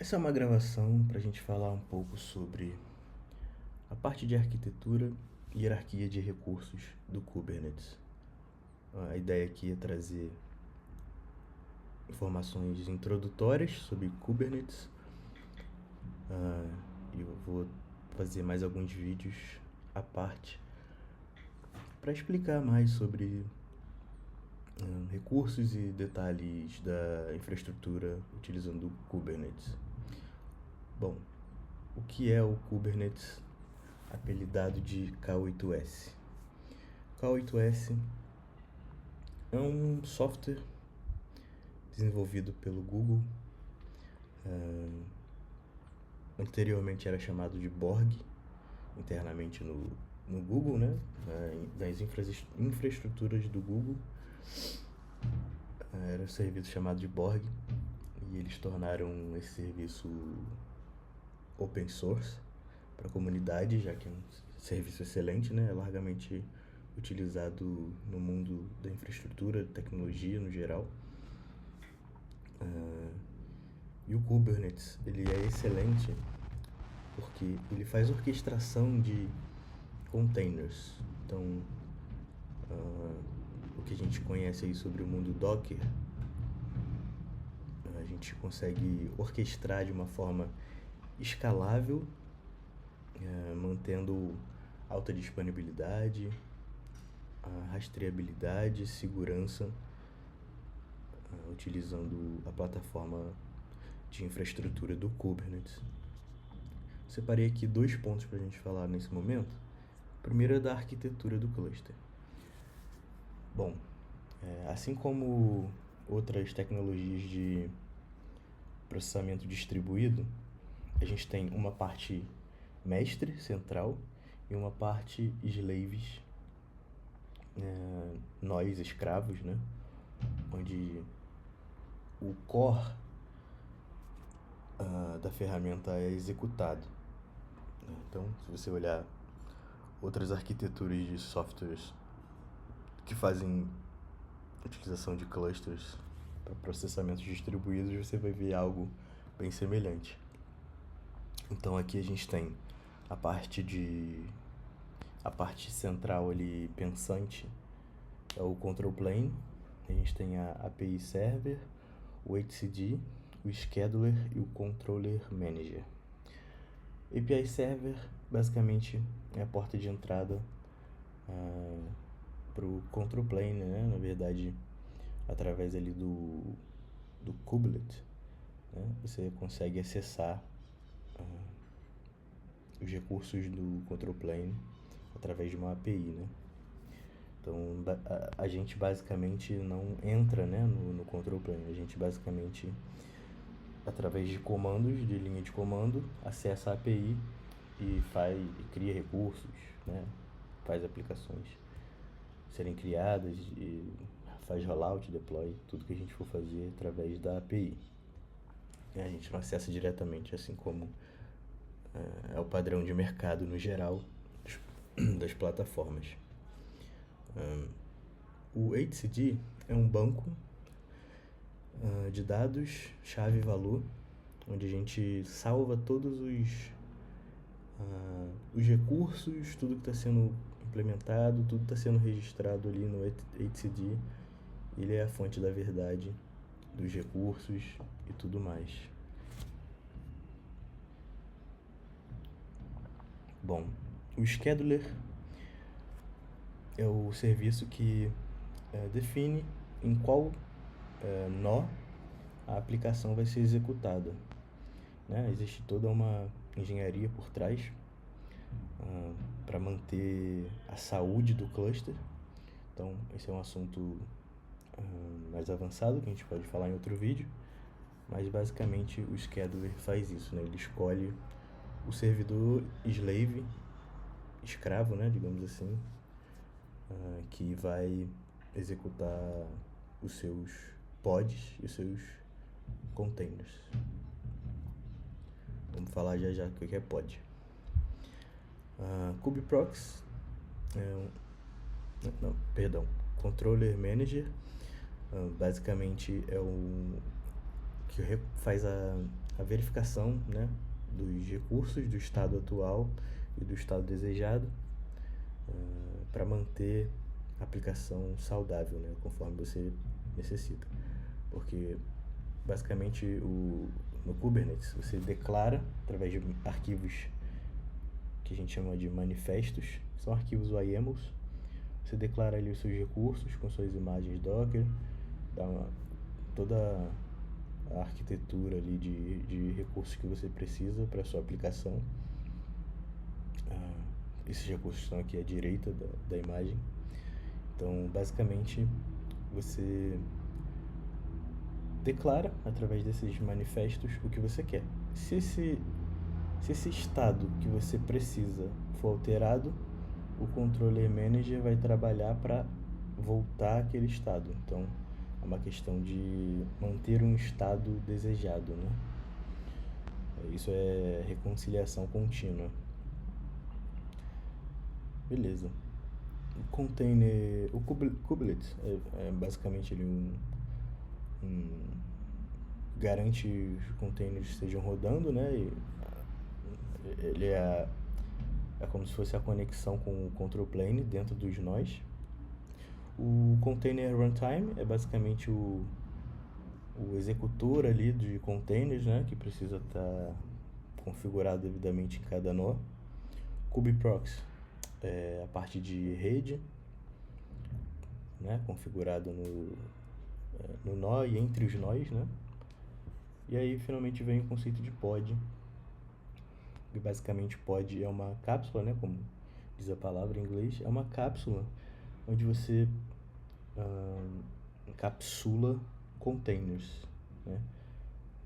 Essa é uma gravação para a gente falar um pouco sobre a parte de arquitetura e hierarquia de recursos do Kubernetes. A ideia aqui é trazer informações introdutórias sobre Kubernetes e eu vou fazer mais alguns vídeos à parte para explicar mais sobre recursos e detalhes da infraestrutura utilizando o Kubernetes. Bom, o que é o Kubernetes, apelidado de K8s? K8s é um software desenvolvido pelo Google. Anteriormente era chamado de Borg, internamente no Google, né? Das infraestruturas do Google. Era um serviço chamado de Borg e eles tornaram esse serviço open source para a comunidade, já que é um serviço excelente, né? É largamente utilizado no mundo da infraestrutura, tecnologia no geral. E o Kubernetes, ele é excelente porque ele faz orquestração de containers. Então, o que a gente conhece aí sobre o mundo Docker, a gente consegue orquestrar de uma forma escalável, mantendo alta disponibilidade, rastreabilidade, segurança, utilizando a plataforma de infraestrutura do Kubernetes. Separei aqui 2 pontos para a gente falar nesse momento. O primeiro é da arquitetura do cluster. Bom, assim como outras tecnologias de processamento distribuído, a gente tem uma parte mestre central e uma parte slaves, nós escravos, né? Onde o core da ferramenta é executado. Então, se você olhar outras arquiteturas de softwares que fazem utilização de clusters para processamentos distribuídos, você vai ver algo bem semelhante. Então aqui a gente tem a parte central ali pensante, é o control plane. A gente tem a API server, o etcd, o scheduler e o controller manager. API server basicamente é a porta de entrada para o control plane, né? Na verdade, através ali do kubelet, né? Você consegue acessar os recursos do control plane através de uma API, né? Então, a gente basicamente não entra, né, no control plane. A gente basicamente, através de comandos, de linha de comando, acessa a API e cria recursos, né? Faz aplicações serem criadas e faz rollout, deploy, tudo que a gente for fazer através da API. A gente não acessa diretamente, assim como é o padrão de mercado no geral das plataformas. O etcd é um banco de dados, chave e valor, onde a gente salva todos os recursos, tudo que está sendo implementado, tudo está sendo registrado ali no etcd. Ele é a fonte da verdade dos recursos e tudo mais. Bom, o scheduler é o serviço que define em qual nó a aplicação vai ser executada, né? Existe toda uma engenharia por trás para manter a saúde do cluster. Então, esse é um assunto mais avançado que a gente pode falar em outro vídeo, mas basicamente o scheduler faz isso, né? Ele escolhe o servidor slave, escravo, né, digamos assim, que vai executar os seus pods e os seus containers. Vamos falar já o que é pod. Kubeprox Controller Manager basicamente é o que faz a verificação, né, dos recursos do estado atual e do estado desejado, para manter a aplicação saudável, né, conforme você necessita. Porque basicamente no Kubernetes você declara através de arquivos que a gente chama de manifestos, são arquivos YAMLs. Você declara ali os seus recursos com suas imagens Docker, dá toda a arquitetura ali de recursos que você precisa para a sua aplicação. Esses recursos estão aqui à direita da imagem. Então, basicamente, você declara através desses manifestos o que você quer. Se esse estado que você precisa for alterado, o controller manager vai trabalhar para voltar àquele estado. Então, é uma questão de manter um estado desejado, né? Isso é reconciliação contínua. Beleza. O container, o kubelet é basicamente ele garante que os containers estejam rodando, né? Ele é como se fosse a conexão com o control plane dentro dos nós. O container runtime é basicamente o executor ali de containers, né, que precisa estar configurado devidamente em cada nó. Kubeproxy é a parte de rede, né, configurado no nó e entre os nós, né. E aí finalmente vem o conceito de pod, que basicamente pod é uma cápsula, né, como diz a palavra em inglês, é uma cápsula onde você encapsula containers, né?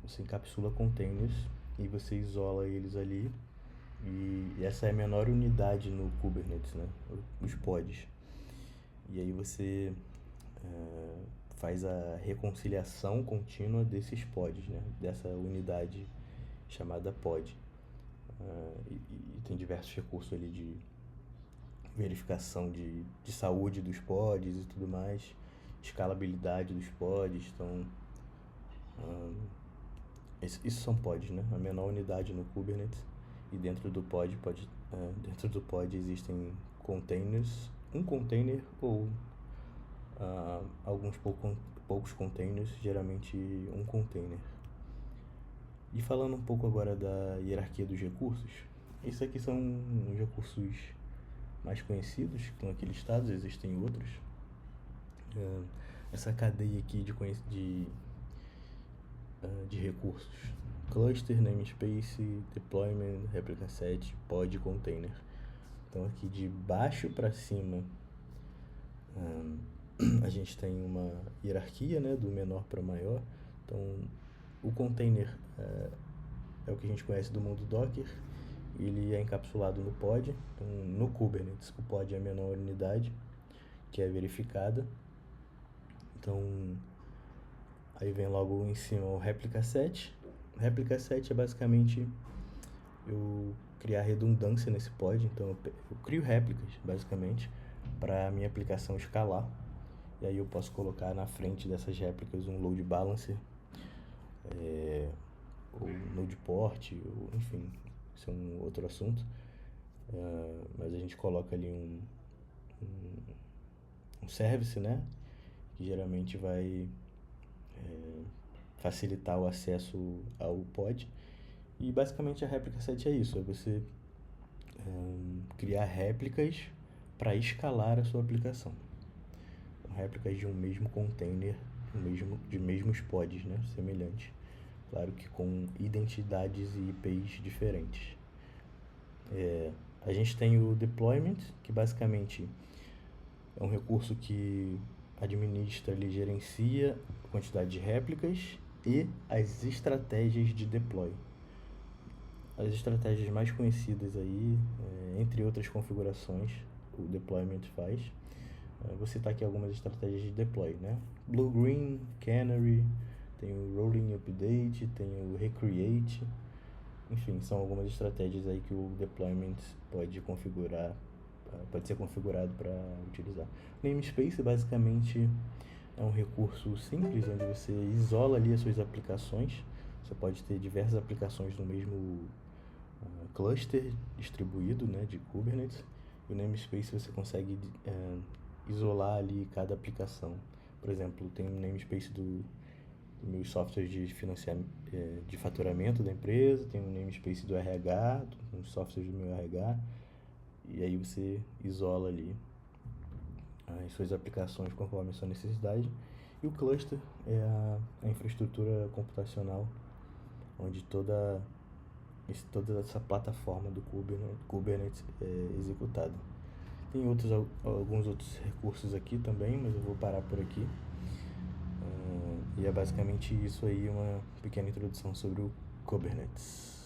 Você encapsula containers e você isola eles ali, e essa é a menor unidade no Kubernetes, né? Os pods. E aí você faz a reconciliação contínua desses pods, né? Dessa unidade chamada pod. E tem diversos recursos ali de verificação de saúde dos pods e tudo mais, escalabilidade dos pods. Então, isso são pods, né? A menor unidade no Kubernetes. E dentro do pod existem containers, um container ou alguns poucos containers, geralmente um container. E falando um pouco agora da hierarquia dos recursos, esses aqui são os recursos mais conhecidos que estão aqui listados, existem outros. Essa cadeia aqui de recursos: cluster, namespace, deployment, replica set, pod, container. Então aqui de baixo para cima a gente tem uma hierarquia, né, do menor para o maior. Então o container é o que a gente conhece do mundo Docker, ele é encapsulado no pod. Então, no Kubernetes, o pod é a menor unidade que é verificada. Então, aí vem logo em cima o replica set. O replica set é basicamente eu criar redundância nesse pod. Então, eu crio réplicas, basicamente, para a minha aplicação escalar. E aí eu posso colocar na frente dessas réplicas um load balancer, ou node port, ou, enfim, isso é um outro assunto. Mas a gente coloca ali um service, né, que geralmente vai facilitar o acesso ao pod. E basicamente a réplica set é isso, é você criar réplicas para escalar a sua aplicação. Réplicas de um mesmo container, de mesmos pods, né, semelhantes. Claro que com identidades e IPs diferentes. A gente tem o deployment, que basicamente é um recurso que administra, ele gerencia a quantidade de réplicas e as estratégias de deploy. As estratégias mais conhecidas aí, entre outras configurações, o deployment faz. Vou citar aqui algumas estratégias de deploy, né? Blue Green, Canary, tem o Rolling Update, tem o Recreate. Enfim, são algumas estratégias aí que o deployment pode ser configurado para utilizar. Namespace basicamente é um recurso simples, onde você isola ali as suas aplicações. Você pode ter diversas aplicações no mesmo cluster distribuído, né, de Kubernetes. E o namespace você consegue isolar ali cada aplicação. Por exemplo, tem um namespace do meus softwares de financiamento, de faturamento da empresa, tem um namespace do RH, os softwares do meu RH, e aí você isola ali as suas aplicações conforme a sua necessidade. E o cluster é a infraestrutura computacional, onde toda essa plataforma do Kubernetes é executada. Tem alguns outros recursos aqui também, mas eu vou parar por aqui. E é basicamente isso aí, uma pequena introdução sobre o Kubernetes.